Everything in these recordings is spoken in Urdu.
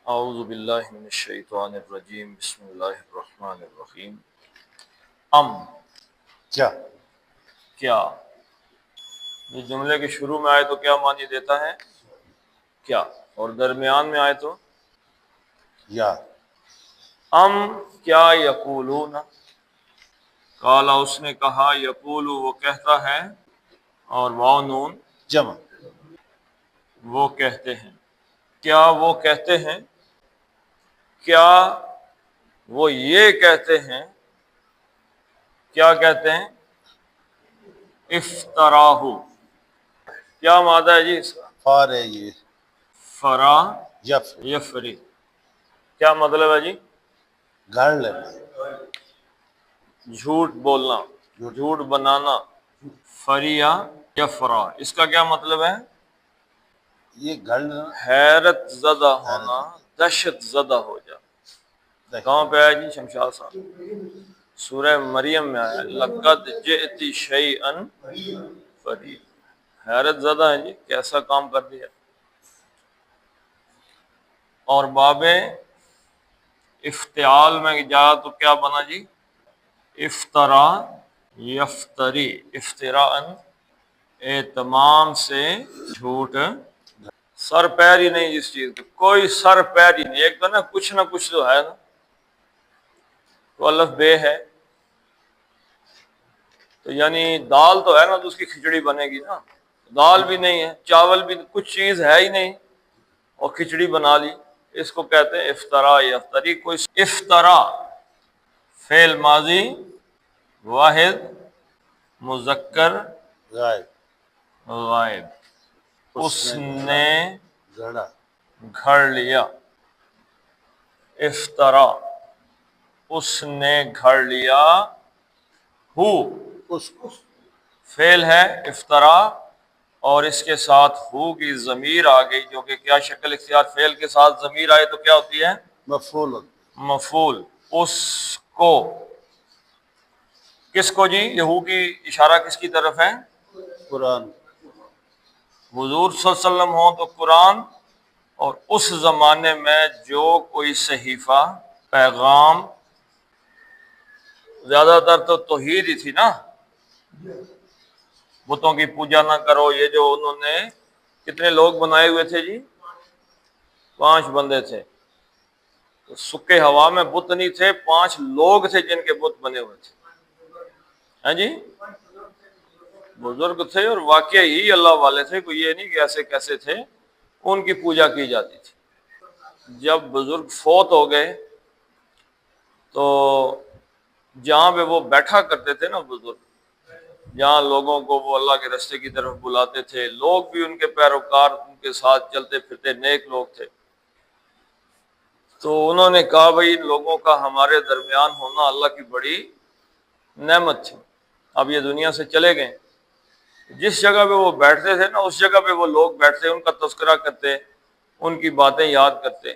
اعوذ باللہ من الشیطان الرجیم بسم اللہ الرحمن الرحیم۔ کیا کیا یہ جملے کے شروع میں آئے تو کیا معنی دیتا ہے؟ کیا، اور درمیان میں آئے تو یا کیا یقولون، کالا اس نے کہا، یقول وہ کہتا ہے، اور واو نون جمع وہ کہتے ہیں۔ کیا وہ کہتے ہیں، کیا وہ یہ کہتے ہیں، کیا کہتے ہیں؟ افطراہ، کیا مادہ ہے جی اس کا؟ فار ہے یہ فرا یف یفری، کیا مطلب ہے جی؟ گھر لینا جھوٹ بولنا، جھوٹ بنانا۔ فریا یفرا، اس کا کیا مطلب ہے؟ یہ گھر لینا حیرت زدہ ہونا، دہشت زدہ ہو جانا۔ کہاں پہ آیا جی شمشاد صاحب؟ سورہ مریم میں آیا، لقد جئت شیئا فریا، حیرت زدہ ہے جی، کیسا کام کر دیا۔ اور باب افتعال میں جا تو کیا بنا جی؟ افطرا یفتری، افتراءً اہتمام سے جھوٹ، سر پیر ہی نہیں جس چیز کے، کوئی سر پیر ہی نہیں۔ ایک تو نا کچھ تو ہے نا، تو الف بے ہے تو یعنی دال تو ہے نا، تو اس کی کھچڑی بنے گی نا، دال بھی نہیں ہے، چاول بھی، کچھ چیز ہے ہی نہیں اور کھچڑی بنا لی، اس کو کہتے ہیں افطرا یفتری۔ کوئی افطرا فعل ماضی واحد مذکر غائب غائب، اس نے گھڑا گھڑ لیا، افطرا اس نے گھڑ لیا، ہو اس فعل ہے افطرا، اور اس کے ساتھ ہو کی ضمیر آ گئی، جو کہ کیا شکل اختیار، فعل کے ساتھ ضمیر آئے تو کیا ہوتی ہے؟ مفعول مفعول۔ اس کو، کس کو جی؟ یہ ہو کی اشارہ کس کی طرف ہے؟ قرآن حضور صلی اللہ علیہ وسلم ہوں تو قرآن، اور اس زمانے میں جو کوئی صحیفہ، پیغام، زیادہ تر تو توحید ہی تھی نا، بتوں کی پوجا نہ کرو، یہ جو انہوں نے کتنے لوگ بنائے ہوئے تھے جی؟ 5 بندے تھے، تو سکے ہوا میں بت نہیں تھے، 5 لوگ تھے جن کے بت بنے ہوئے تھے، ہاں جی، بزرگ تھے اور واقعی ہی اللہ والے تھے، کوئی یہ نہیں کہ ایسے کیسے تھے، ان کی پوجا کی جاتی تھی۔ جب بزرگ فوت ہو گئے تو جہاں پہ وہ بیٹھا کرتے تھے نا بزرگ، جہاں لوگوں کو وہ اللہ کے راستے کی طرف بلاتے تھے، لوگ بھی ان کے پیروکار ان کے ساتھ چلتے پھرتے نیک لوگ تھے، تو انہوں نے کہا بھائی ان لوگوں کا ہمارے درمیان ہونا اللہ کی بڑی نعمت تھی، اب یہ دنیا سے چلے گئے، جس جگہ پہ وہ بیٹھتے تھے نا اس جگہ پہ وہ لوگ بیٹھتے، ان کا تذکرہ کرتے، ان کی باتیں یاد کرتے۔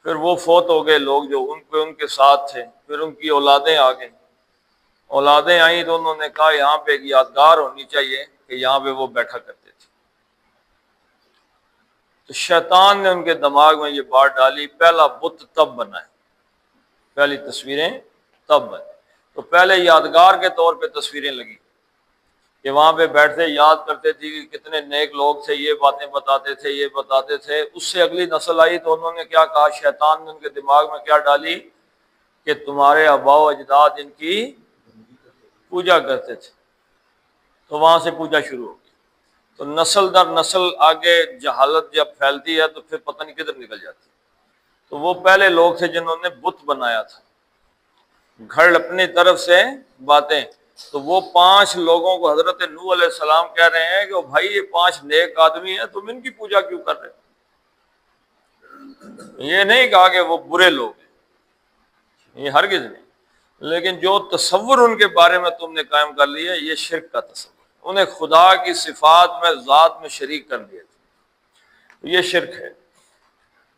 پھر وہ فوت ہو گئے لوگ جو ان کے ساتھ تھے، پھر ان کی اولادیں آ گئیں، اولادیں آئیں تو انہوں نے کہا یہاں پہ ایک یادگار ہونی چاہیے کہ یہاں پہ وہ بیٹھا کرتے تھے، تو شیطان نے ان کے دماغ میں یہ بات ڈالی، پہلا بت تب بنا ہے، پہلی تصویریں تب بنی، تو پہلے یادگار کے طور پہ تصویریں لگی کہ وہاں پہ بیٹھتے یاد کرتے تھے کہ کتنے نیک لوگ تھے، یہ باتیں بتاتے تھے، یہ بتاتے تھے۔ اس سے اگلی نسل آئی تو انہوں نے کیا کہا، شیطان نے ان کے دماغ میں کیا ڈالی کہ تمہارے آباء و اجداد ان کی پوجا کرتے تھے، تو وہاں سے پوجا شروع ہو گئی، تو نسل در نسل آگے جہالت جب پھیلتی ہے تو پھر پتہ نہیں کدھر نکل جاتی۔ تو وہ پہلے لوگ تھے جنہوں نے بت بنایا تھا، گھڑ اپنی طرف سے باتیں، تو وہ 5 لوگوں کو حضرت نوح علیہ السلام کہہ رہے ہیں کہ بھائی یہ 5 نیک آدمی ہیں، تم ان کی پوجا کیوں کر رہے ہو؟ یہ نہیں کہا کہ وہ برے لوگ ہیں، یہ ہرگز نہیں، لیکن جو تصور ان کے بارے میں تم نے قائم کر لیا یہ شرک کا تصور، انہیں خدا کی صفات میں ذات میں شریک کر دیا تھا، تو یہ شرک ہے۔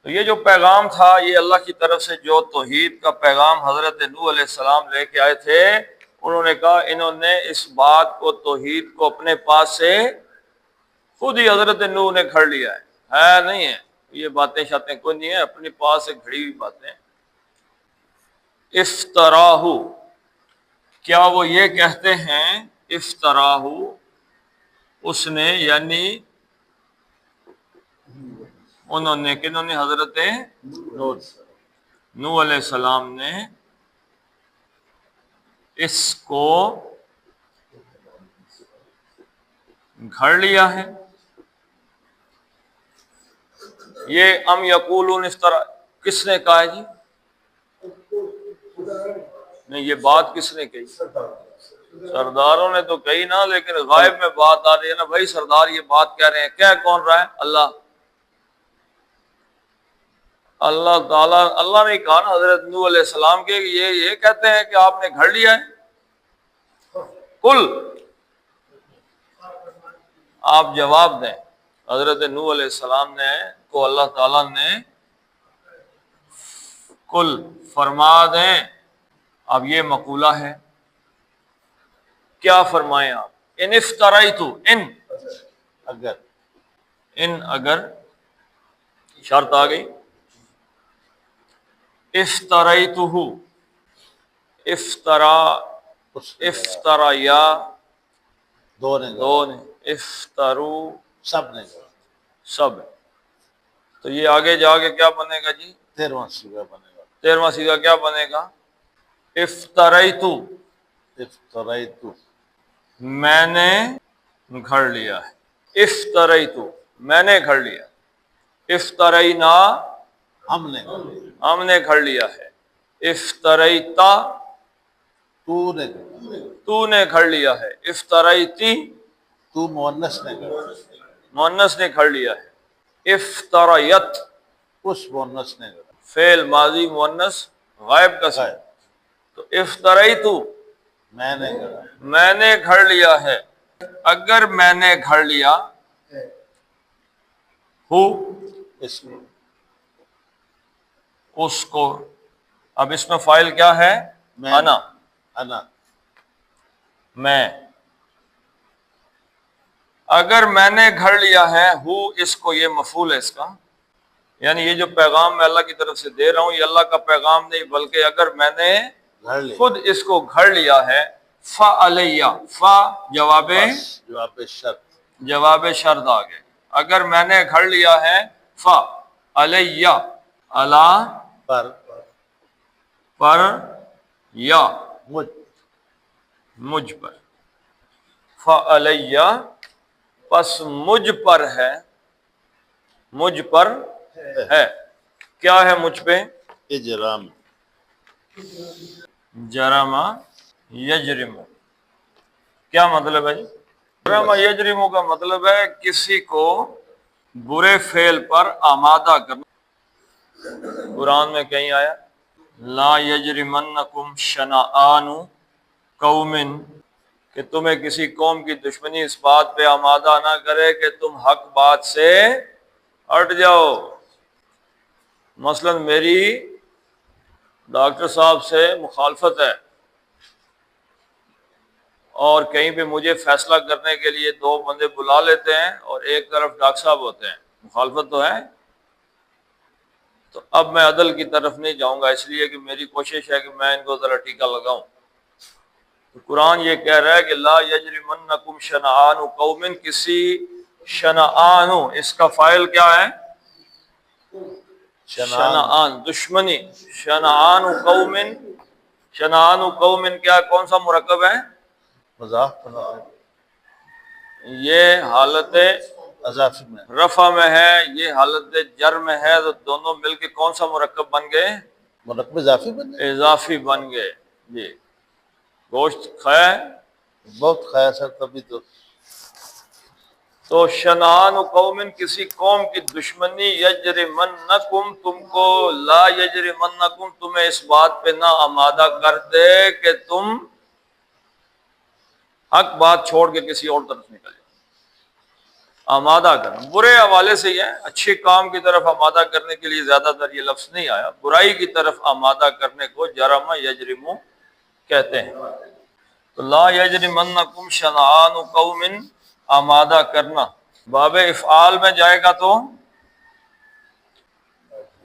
تو یہ جو پیغام تھا یہ اللہ کی طرف سے جو توحید کا پیغام حضرت نوح علیہ السلام لے کے آئے تھے، انہوں نے کہا انہوں نے اس بات کو، توحید کو اپنے پاس سے خود ہی حضرت نوح نے گھڑ لیا ہے نہیں ہے، یہ باتیں شاتیں کوئی نہیں ہیں، اپنے پاس سے گھڑی ہوئی باتیں۔ افتراہ، کیا وہ یہ کہتے ہیں افتراہ اس نے، یعنی انہوں نے، کنہوں نے؟ حضرت نور نوح علیہ السلام نے اس کو گھڑ لیا ہے۔ یہ ام یقولون افترا کس نے کہا ہے جی؟ نہیں، یہ بات کس نے کہی؟ سرداروں نے تو کہی نا، لیکن غائب میں بات آ رہی ہے نا بھائی، سردار یہ بات کہہ رہے ہیں، کہہ کون رہا ہے؟ اللہ تعالیٰ، اللہ نے کہا نا حضرت نوح علیہ السلام کے، یہ کہتے ہیں کہ آپ نے گھڑ لیا ہے۔ کل، آپ جواب دیں۔ حضرت نوح علیہ السلام نے کو اللہ تعالیٰ نے کل فرما دیں۔ اب یہ مقولہ ہے، کیا فرمائیں آپ؟ ان افترائتو، اگر شرط آ گئی، افترائتہ، افترا یا دو نے افترو، سب نے سب، تو یہ آگے جا کے کیا بنے گا جی؟ 13واں صیغہ بنے گا۔ 13واں صیغہ کیا بنے گا؟ افتریتو، افتریتو، میں نے گھڑ لیا ہے۔ افتریتو، میں نے گھڑ لیا۔ افترینا، ہم نے ہم نے گھڑ لیا ہے۔ افتریتا، تو نے گھڑ لیا ہے۔ افتریتی، تو مؤنث نے گھڑا، مؤنث نے گھڑ لیا ہے۔ افتریت، اس مؤنث نے گھڑا، فعل ماضی مؤنث غائب کا صیغہ، تو افتریتو، میں نے گھڑا، میں نے گھڑ لیا ہے۔ اگر میں نے گھڑ لیا ہو، اس کو اس کو، اب اس میں فاعل کیا ہے؟ میں، انا، میں، اگر میں نے گھڑ لیا ہے ہو، اس کو، یہ مفعول ہے اس کا، یعنی یہ جو پیغام میں اللہ کی طرف سے دے رہا ہوں یہ اللہ کا پیغام نہیں، بلکہ اگر میں نے گھڑ لیا، خود اس کو گھڑ لیا ہے، فَعَلَيَّ، فا جواب شرط، جواب شرط آ گئے، اگر میں نے گھڑ لیا ہے، فَعَلَيَّ، اللہ پر، یا مجھ پر، فَعَلَيَّ، پس مجھ پر ہے، مجھ پر ہے، کیا ہے مجھ پہ؟ اجرام، جرم یجرم، کیا مطلب ہے؟ جرم یجرم کا مطلب ہے کسی کو برے فعل پر آمادہ کرنا۔ قرآن میں کہیں آیا لا یجرمنکم شنآن قوم، کہ تمہیں کسی قوم کی دشمنی اس بات پہ آمادہ نہ کرے کہ تم حق بات سے ہٹ جاؤ۔ مثلا میری ڈاکٹر صاحب سے مخالفت ہے اور کہیں پہ مجھے فیصلہ کرنے کے لیے دو بندے بلا لیتے ہیں اور ایک طرف ڈاکٹر صاحب ہوتے ہیں، مخالفت تو ہے، تو اب میں عدل کی طرف نہیں جاؤں گا، اس لیے کہ میری کوشش ہے کہ میں ان کو ذرا ٹیکا لگاؤں۔ تو قرآن یہ کہہ رہا ہے کہ لا یجرمنکم شنآن قوم، کسی شنآن، اس کا فاعل کیا ہے؟ شنآن، دشمنی، شنآن قوم، شنآن قوم کیا، کون سا مرکب ہے؟ مضاف، یہ حالت اضافی میں، رفع میں ہے، یہ حالت جر میں ہے، تو دونوں مل کے کون سا مرکب بن گئے؟ مرکب اضافی بنے، اضافی بن گئے جی۔ گوشت کھایا ہے بہت خیر سر، تبھی تو شنآن قوم، کسی قوم کی دشمنی، یجرمنکم، تم کو، لا یجرمنکم، تمہیں اس بات پہ نہ آمادہ کر دے کہ تم حق بات چھوڑ کے کسی اور طرف نکل جاؤ۔ آمادہ کرنا برے حوالے سے ہی ہے، اچھے کام کی طرف آمادہ کرنے کے لیے زیادہ تر یہ لفظ نہیں آیا، برائی کی طرف آمادہ کرنے کو جرم یجرم کہتے ہیں۔ تو لا یجرمنکم شنآن قوم، آمادہ کرنا، باب افعال میں جائے گا تو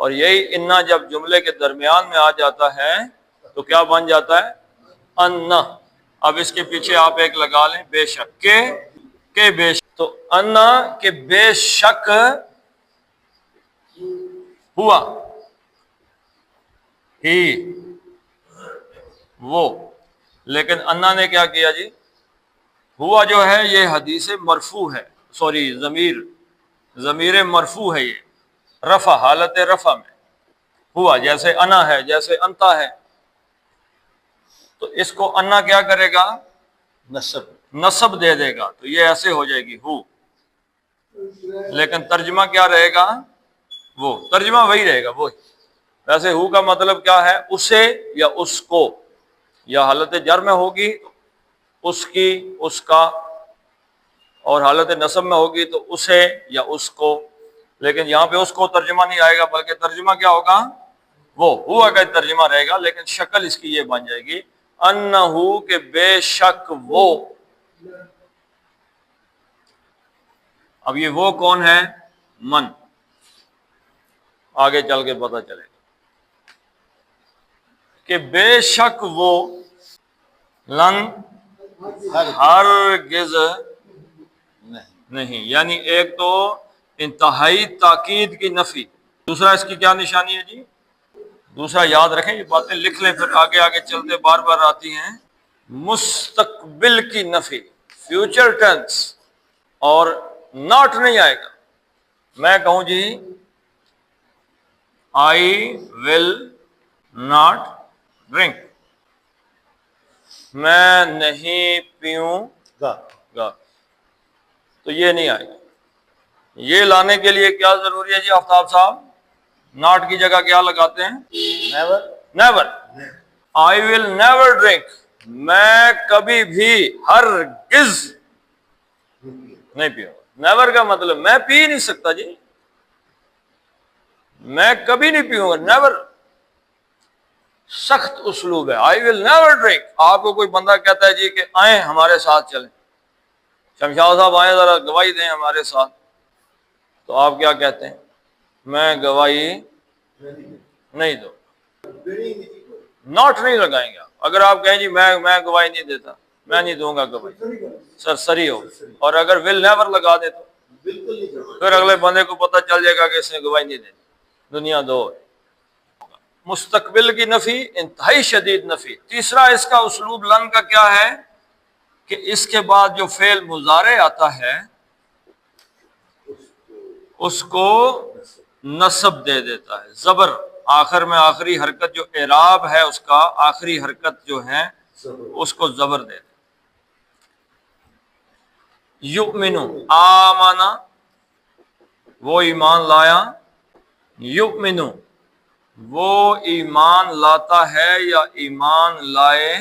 اور یہی انا جب جملے کے درمیان میں آ جاتا ہے تو کیا بن جاتا ہے؟ انا۔ اب اس کے پیچھے آپ ایک لگا لیں، بے شک کہ بے شک، تو انا کہ بے شک ہوا، ہی وہ، لیکن انا نے کیا کیا جی؟ ہوا جو ہے یہ حدیث مرفوع ہے، سوری ضمیر مرفوع ہے، یہ رفع، حالت رفع میں ہوا، جیسے انا ہے، جیسے انتا ہے، تو اس کو انا کیا کرے گا؟ نصب، نصب دے دے گا، تو یہ ایسے ہو جائے گی ہو، لیکن ترجمہ کیا رہے گا؟ وہ ترجمہ وہی رہے گا، وہی۔ ویسے ہو کا مطلب کیا ہے؟ اسے یا اس کو، یا حالت جر میں ہوگی اس کی، اس کا، اور حالت نصب میں ہوگی تو اسے یا اس کو، لیکن یہاں پہ اس کو ترجمہ نہیں آئے گا، بلکہ ترجمہ کیا ہوگا؟ وہ ہوا کا ترجمہ رہے گا، لیکن شکل اس کی یہ بن جائے گی انہو کہ بے شک وہ۔ اب یہ وہ کون ہے؟ من، آگے چل کے پتہ چلے گا کہ بے شک وہ لن ہرگز نہیں، یعنی ایک تو انتہائی تاکید کی نفی، دوسرا اس کی کیا نشانی ہے جی؟ دوسرا یاد رکھیں، یہ باتیں لکھ لیں، پھر آگے آگے چلتے بار بار آتی ہیں۔ مستقبل کی نفی، فیوچر ٹینس، اور ناٹ نہیں آئے گا۔ میں کہوں جی آئی ول ناٹ ڈرنک، میں نہیں پیوں گا، تو یہ نہیں آئے گا۔ یہ لانے کے لیے کیا ضروری ہے جی آفتاب صاحب؟ ناٹ کی جگہ کیا لگاتے ہیں؟ Never. I will never drink, میں کبھی بھی ہرگز نہیں پیوں گا۔ نیور کا مطلب میں پی نہیں سکتا جی، میں کبھی نہیں پیوں گا، نیور۔ سخت اسلوب ہے، آئی ول نیور ڈرنک۔ آپ کو کوئی بندہ کہتا ہے جی کہ آئیں ہمارے ساتھ چلیں، شمشاد صاحب آئیں ذرا گواہی دیں ہمارے ساتھ، تو آپ کیا کہتے ہیں؟ میں گواہی نہیں دوں، ناٹ نہیں لگائیں گے آپ۔ اگر آپ کہیں جی میں گواہی نہیں دیتا، میں نہیں دوں گا گواہی، سرسری ہو، اور اگر ول نیور لگا دے تو پھر اگلے بندے کو پتہ چل جائے گا کہ اس نے گواہی نہیں دی، دنیا دو ہے۔ مستقبل کی نفی، انتہائی شدید نفی۔ تیسرا اس کا اسلوب لن کا کیا ہے کہ اس کے بعد جو فعل مضارع آتا ہے اس کو نصب دے دیتا ہے، زبر، آخر میں آخری حرکت جو اعراب ہے اس کا آخری حرکت جو ہے اس کو زبر دے دیتا۔ یؤمنو، آمنا وہ ایمان لایا، یؤمنو وہ ایمان لاتا ہے یا ایمان لائے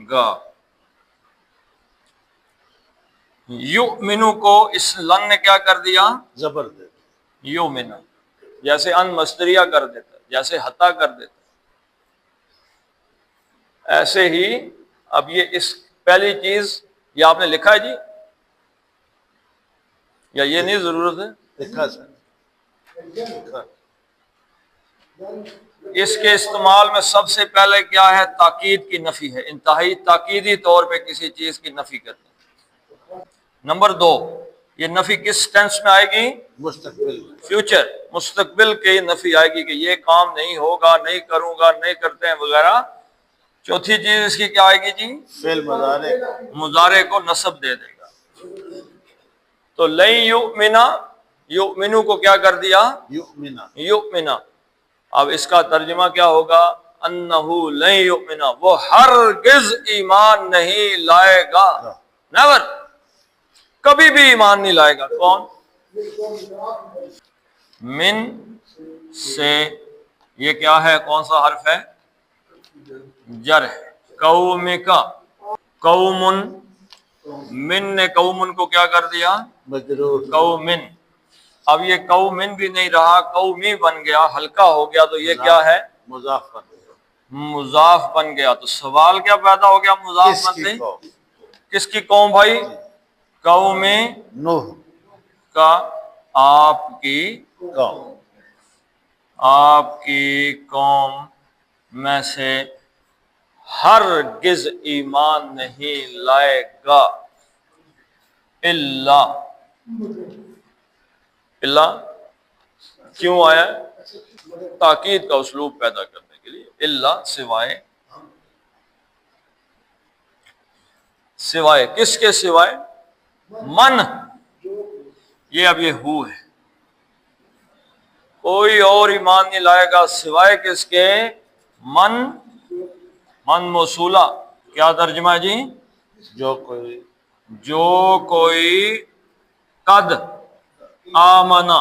گا۔ یؤمنو کو اس لن نے کیا کر دیا؟ زبر دے، یؤمنو، جیسے ان مصدریہ کر دیتا، جیسے حتا کر دیتا، ایسے ہی۔ اب یہ اس پہلی چیز یہ آپ نے لکھا ہے جی، یا یہ نہیں ضرورت ہے؟ لکھا سر، لکھا۔ اس کے استعمال میں سب سے پہلے کیا ہے؟ تاکید کی نفی ہے، انتہائی تاکیدی طور پہ کسی چیز کی نفی کرتے ہیں۔ نمبر دو، یہ نفی کس ٹینس میں آئے گی؟ مستقبل، فیوچر، مستقبل کی نفی آئے گی کہ یہ کام نہیں ہوگا، نہیں کروں گا، نہیں کرتے ہیں وغیرہ۔ چوتھی چیز اس کی کیا آئے گی جی؟ فعل مضارع، مضارع کو نصب دے دے گا۔ تو لن یؤمنا، یؤمنو کو کیا کر دیا؟ یؤمنا، یؤمنا۔ اب اس کا ترجمہ کیا ہوگا؟ انہو لن یؤمنا، وہ ہرگز ایمان نہیں لائے گا، نیور، کبھی بھی ایمان نہیں لائے گا۔ کون؟ من سے، یہ کیا ہے؟ کون سا حرف ہے؟ جر ہے۔ قومکا، قومن، من نے قومن کو کیا کر دیا؟ مجرور، قومن۔ اب یہ قومن بھی نہیں رہا، قومی بن گیا، ہلکا ہو گیا، تو یہ کیا ہے؟ مضاف پر، مضاف بن گیا۔ تو سوال کیا پیدا ہو گیا مضاف کس بنتے؟ کی قوم؟ کس کی قوم بھائی؟ قوم نوح کا، آپ کی قوم۔ آپ کی قوم میں سے ہرگز ایمان نہیں لائے گا اللہ کیوں آیا ہے؟ تاکید کا اسلوب پیدا کرنے کے لیے، اللہ سوائے کس کے؟ سوائے من، یہ اب یہ ہو ہے، کوئی اور ایمان نہیں لائے گا سوائے کس کے؟ من موصولہ، کیا ترجمہ ہے جی؟ جو کوئی قد آمنا،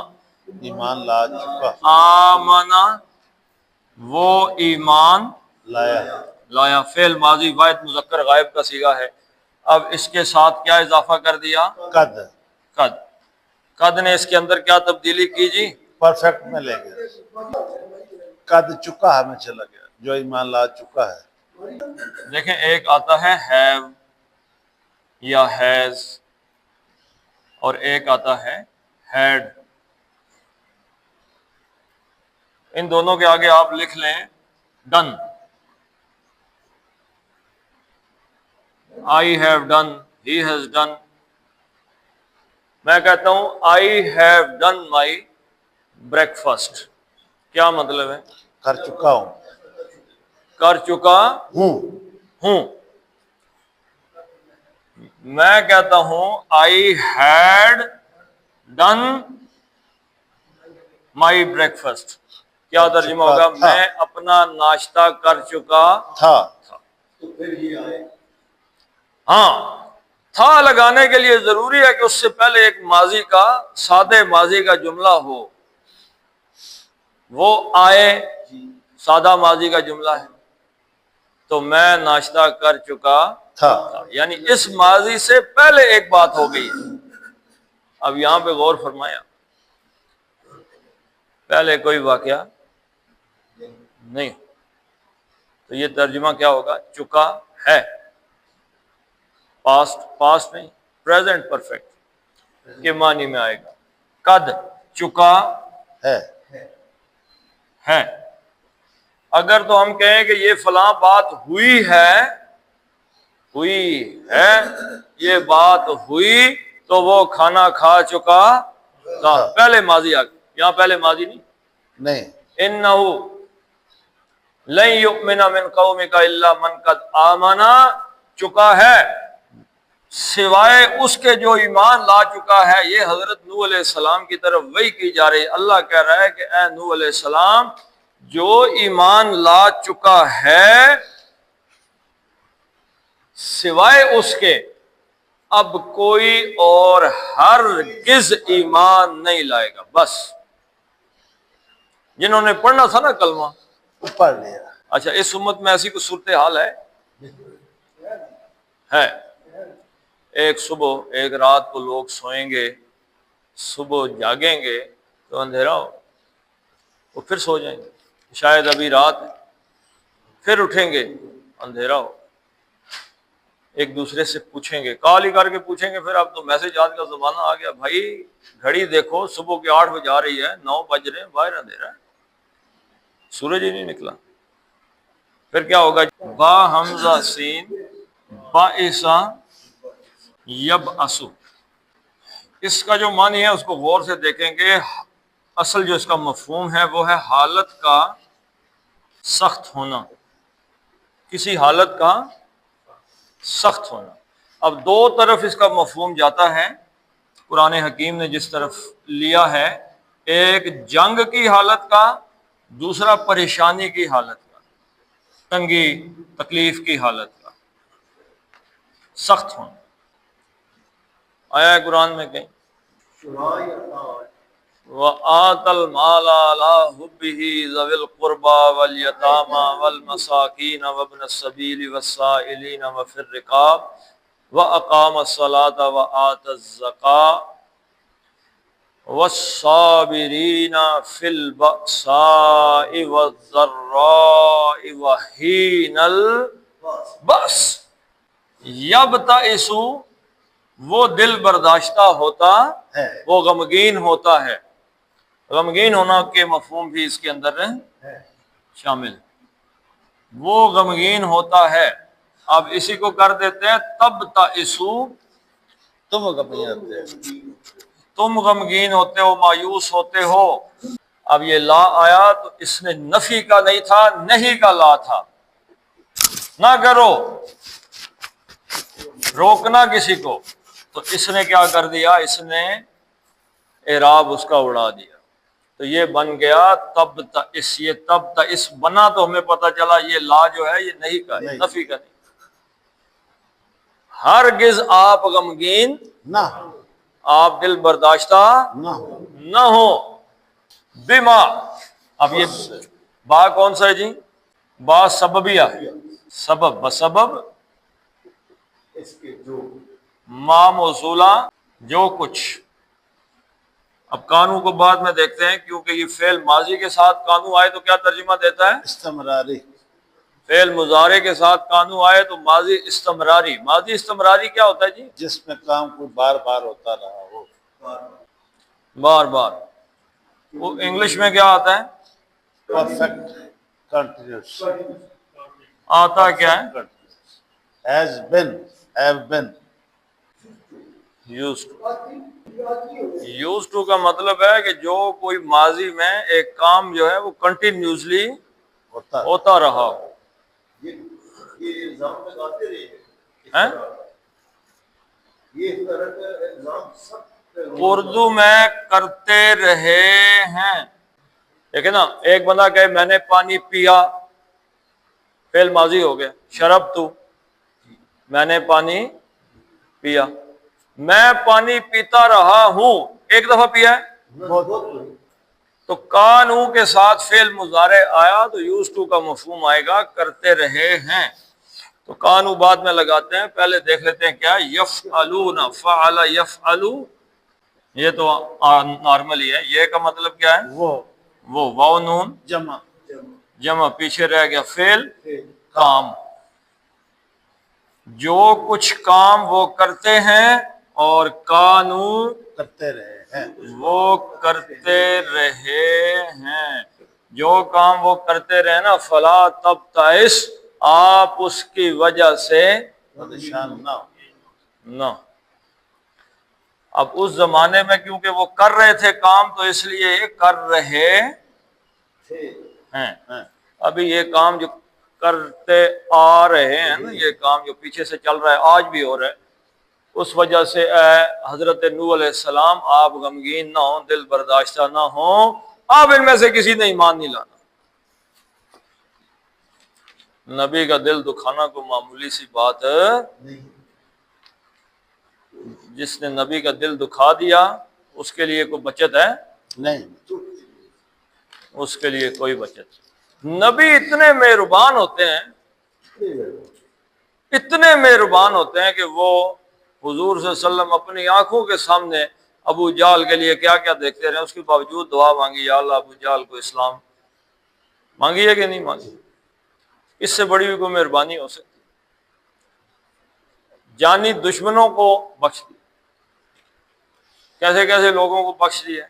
ایمان لا چکا، آمنا وہ ایمان لایا، فعل ماضی واحد مذکر غائب کا صیغہ ہے۔ اب اس کے ساتھ کیا اضافہ کر دیا؟ قد نے اس کے اندر کیا تبدیلی کی جی؟ پرفیکٹ میں لے گیا، قد چکا ہے میں چلا گیا، جو ایمان لا چکا ہے۔ دیکھیں ایک آتا ہے ہیو یا ہیز، اور ایک آتا ہے ہیڈ۔ ان دونوں کے آگے آپ لکھ لیں done, I have done, he has done۔ میں کہتا ہوں I have done my breakfast، کیا مطلب ہے؟ کر چکا ہوں، کر چکا ہوں۔ میں کہتا ہوں I had done my breakfast، کیا ترجمہ ہوگا؟ میں اپنا ناشتہ کر چکا تھا۔ ہاں، تھا لگانے کے لیے ضروری ہے کہ اس سے پہلے ایک ماضی کا، سادہ ماضی کا جملہ ہو، وہ آئے، سادہ ماضی کا جملہ ہے، تو میں ناشتہ کر چکا تھا، یعنی اس ماضی سے پہلے ایک بات ہو گئی۔ اب یہاں پہ غور فرمایا، پہلے کوئی واقعہ نہیں، تو یہ ترجمہ کیا ہوگا؟ چکا ہے، پاسٹ نہیں، پریزنٹ پرفیکٹ کے معنی میں آئے گا۔ قد چکا ہے، اگر تو ہم کہیں کہ یہ فلاں بات ہوئی ہے، یہ بات ہوئی، تو وہ کھانا کھا چکا تھا، پہلے ماضی آ گیا، یہاں پہلے ماضی نہیں۔ انہو لن یؤمن من قومک الا من قد آمنا، چکا ہے سوائے اس کے جو ایمان لا چکا ہے۔ یہ حضرت نوح علیہ السلام کی طرف وحی کی جا رہی ہے۔ اللہ کہہ رہا ہے کہ اے نوح علیہ السلام، جو ایمان لا چکا ہے سوائے اس کے، اب کوئی اور ہرگز ایمان نہیں لائے گا۔ بس جنہوں نے پڑھنا تھا نا کلمہ، پڑھ لیا۔ اچھا، اس امت میں ایسی کوئی صورتحال ہے؟ ایک صبح ایک رات کو لوگ سوئیں گے، صبح جاگیں گے تو اندھیرا ہو، وہ پھر سو جائیں گے، شاید ابھی رات ہے، پھر اٹھیں گے اندھیرا ہو، ایک دوسرے سے پوچھیں گے، کال ہی کر کے پوچھیں گے۔ پھر اب تو میسج آج کا زمانہ آ گیا، بھائی گھڑی دیکھو، صبح کے 8 بجے آ رہی ہے، 9 بج رہے ہیں، باہر اندھیرا ہے، سورج ہی نہیں نکلا۔ پھر کیا ہوگا؟ با حمزہ سین باعثا یبعث، اس کا جو معنی ہے اس کو غور سے دیکھیں گے۔ اصل جو اس کا مفہوم ہے وہ ہے حالت کا سخت ہونا، کسی حالت کا سخت ہونا۔ اب دو طرف اس کا مفہوم جاتا ہے، قرآن حکیم نے جس طرف لیا ہے، ایک جنگ کی حالت کا، دوسرا پریشانی کی حالت کا، تنگی تکلیف کی حالت کا سخت ہونا۔ آیا ہے قرآن میں کہیں؟ وَآتَ الْمَالَ عَلَىٰ حُبِّهِ ذَوِي الْقُرْبَىٰ وَالْيَتَامَىٰ وَالْمَسَاكِينَ وَابْنَ السَّبِيلِ وَالسَّائِلِينَ وَفِي الرِّقَابِ وَأَقَامَ الصَّلَاةَ وَآتَى الزَّكَاةَ وَالصَّابِرِينَ فِي الْبَأْسَاءِ وَالضَّرَّاءِ وَحِينَ الْبَأْسِ یبتئس، وہ دل برداشتہ ہوتا، وہ غمگین ہوتا ہے، غمگین ہونا کے مفہوم بھی اس کے اندر شامل، وہ غمگین ہوتا ہے۔ اب اسی کو کر دیتے ہیں تب تئسو، تم غمگین ہوتے ہیں، تم غمگین ہوتے ہو، مایوس ہوتے ہو۔ اب یہ لا آیا تو اس نے نفی کا نہیں تھا، نہیں کا لا تھا، نہ کرو، روکنا کسی کو، تو اس نے کیا کر دیا، اس نے اعراب اس کا اڑا دیا، تو یہ بن گیا تب تئس۔ یہ تب تئس بنا تو ہمیں پتہ چلا یہ لا جو ہے یہ نہیں کا ہے، نفی کا نہیں۔ ہرگز آپ غمگین نہ آپ دل برداشتہ نہ ہو، نہ ہو، بما، اب یہ با کون سا ہے جی؟ با سببیہ، سبب، بسبب ما موصولہ، جو کچھ۔ اب کانو کو بعد میں دیکھتے ہیں، کیونکہ یہ فعل ماضی کے ساتھ کانو آئے تو کیا ترجمہ دیتا ہے؟ استمراری، فعل مضارع کے ساتھ کانو آئے تو ماضی استمراری۔ ماضی استمراری کیا ہوتا ہے جی؟ جس میں کام کو بار بار ہوتا رہا ہو، بار بار۔ وہ انگلش میں کیا آتا ہے؟ پرفیکٹ کنٹینیوس، آتا کیا ہے؟ Has been, have been. Used to, used to کا مطلب ہے کہ جو کوئی ماضی میں ایک کام جو ہے وہ کنٹینیوسلی ہوتا رہا ہو۔ اردو میں کرتے رہے ہیں، دیکھیں نا، ایک بندہ کہے میں نے پانی پیا، فعل ماضی ہو گیا، شرب تو، میں نے پانی پیا، میں پانی پیتا رہا ہوں، ایک دفعہ پیا ہے، تو کانو کے ساتھ فعل مضارع آیا تو یوز ٹو کا مفہوم آئے گا کرتے رہے ہیں، تو کانو بعد میں لگاتے ہیں۔ پہلے دیکھ لیتے ہیں کیا یفعلون، فعل یفعلو، یہ تو نارمل ہی ہے۔ یہ کا مطلب کیا ہے؟ وہ واو نون جمع، جمع، پیچھے رہ گیا فعل کام، جو کچھ کام وہ کرتے ہیں، اور کانو کرتے رہے ہیں، وہ کرتے رہے ہیں، جو کام وہ کرتے رہے نا، فلا تب تئس، آپ اس کی وجہ سے پریشان نہ ہو۔ نہ۔ اب اس زمانے میں کیونکہ وہ کر رہے تھے کام تو اس لیے کر رہے ہیں۔ ابھی یہ کام جو کرتے آ رہے ہیں نا، یہ کام جو پیچھے سے چل رہا ہے آج بھی ہو رہا ہے، اس وجہ سے اے حضرت نوح علیہ السلام آپ غمگین نہ ہوں، دل برداشتہ نہ ہوں، آپ ان میں سے کسی نے ایمان نہیں لانا۔ نبی کا دل دکھانا کوئی معمولی سی بات ہے، جس نے نبی کا دل دکھا دیا اس کے لیے کوئی بچت ہے؟ نہیں، اس کے لیے کوئی بچت۔ نبی اتنے مہربان ہوتے ہیں، اتنے مہربان ہوتے ہیں کہ وہ حضور صلی اللہ علیہ وسلم اپنی آنکھوں کے سامنے ابو جہل کے لیے کیا کیا دیکھتے رہے، اس کے باوجود دعا مانگی، یا اللہ ابو جہل کو اسلام، مانگی ہے کہ نہیں مانگی؟ اس سے بڑی بھی کوئی مہربانی ہو سکتی؟ جانی دشمنوں کو بخش دیا، کیسے کیسے لوگوں کو بخش دیا،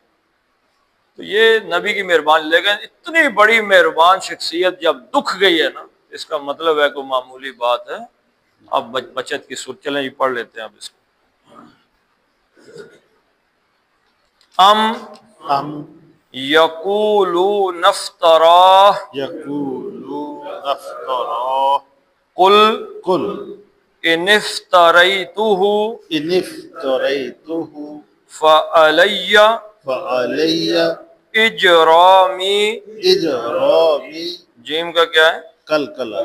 تو یہ نبی کی مہربانی۔ لیکن اتنی بڑی مہربان شخصیت جب دکھ گئی ہے نا، اس کا مطلب ہے کوئی معمولی بات ہے۔ اب بچت کی صورت، چلیں جی پڑھ لیتے ہیں اب اس کو۔ ہم یقولون افترا، یقولون افترا، قل قل ان افتریتہ ان افتریتہ فعلی فعلی اجرامی، اجرامی، جیم کا کیا ہے؟ کلکلا،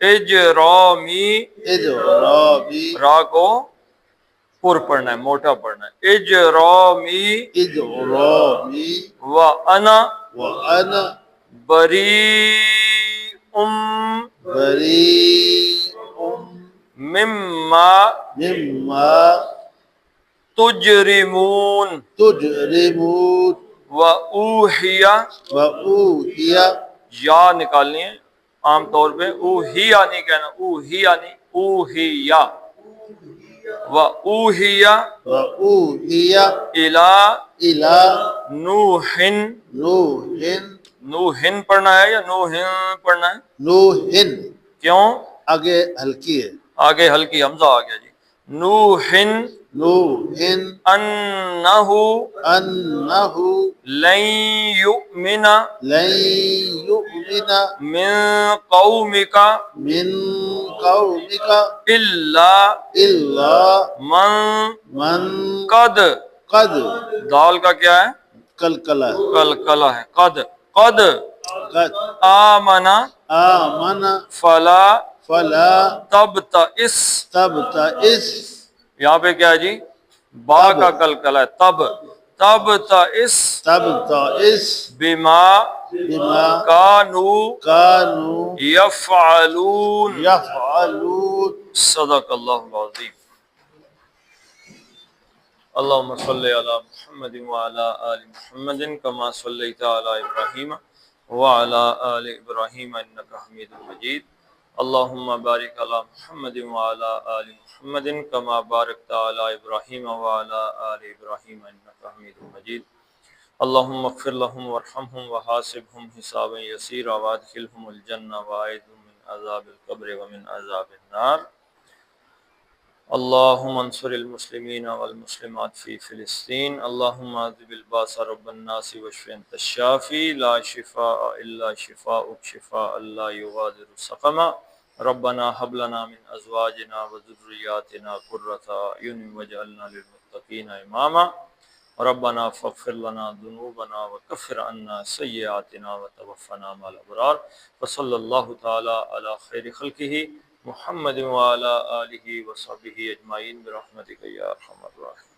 اجرامی، اجرامی، را کو پر پڑھنا ہے، موٹا پڑھنا ہے، اجرامی، اجرامی، وانا وانا بریء بریء مما مما تجرمون، تجرمون، واوحی، واوحی، یا نکالنی ہے عام طور پہ، اوحیا نہیں کہنا، اوحیا نہیں، اوحیا، وَأُوحِيَ وَأُوحِيَ إِلَى إِلَى نُوحٍ نوح نوحٍ پڑھنا ہے یا نوحٍ پڑھنا ہے؟ نوح کیوں؟ آگے ہلکی ہے آگے ہلکی حمزہ آ گیا جی. نوحٍ نوح أَنَّهُ أَنَّهُ لَن يُؤْمِنَ لن يؤمن من قومك من قومك إلا إلا من من قد قد دال کا کیا ہے؟ کلکلا کلکلا ہے. قد قد آمن آمن فلا فلا تبتئس. تبتئس یہاں پہ کیا ہے جی؟ با کا کلکلا ہے. تبتئس تبتئس بما بما كانوا كانوا يفعلون. يفعلون. صدق اللہ العظیم. اللهم صل على محمد وعلى آل محمد كما صليت على إبراهيم وعلى آل إبراهيم إنك حميد مجيد. اللهم بارك على محمد وعلى آل محمد كما باركت على إبراهيم وعلى آل إبراهيم إنك حميد مجيد. اللهم اغفر لهم وارحمهم وحاسبهم حسابا يسيرا وادخلهم الجنة وأعذهم من عذاب القبر ومن عذاب النار. اللهم انصر المسلمين والمسلمات في فلسطين. اللهم اذهب الباس رب الناس واشف انت الشافي لا شفاء الا شفاءك شفاء لا يغادر سقما. ربنا هب لنا من ازواجنا وذرياتنا قرة اعين واجعلنا للمتقين اماما. ربنا فاغفر لنا ذنوبنا وكفر عنا سيئاتنا وتوفنا مع الابرار. وصلى الله تعالى على خير خلقه محمد وعلى آلہ وصحبہ اجمعین برحمتک یا ارحم الراحمین.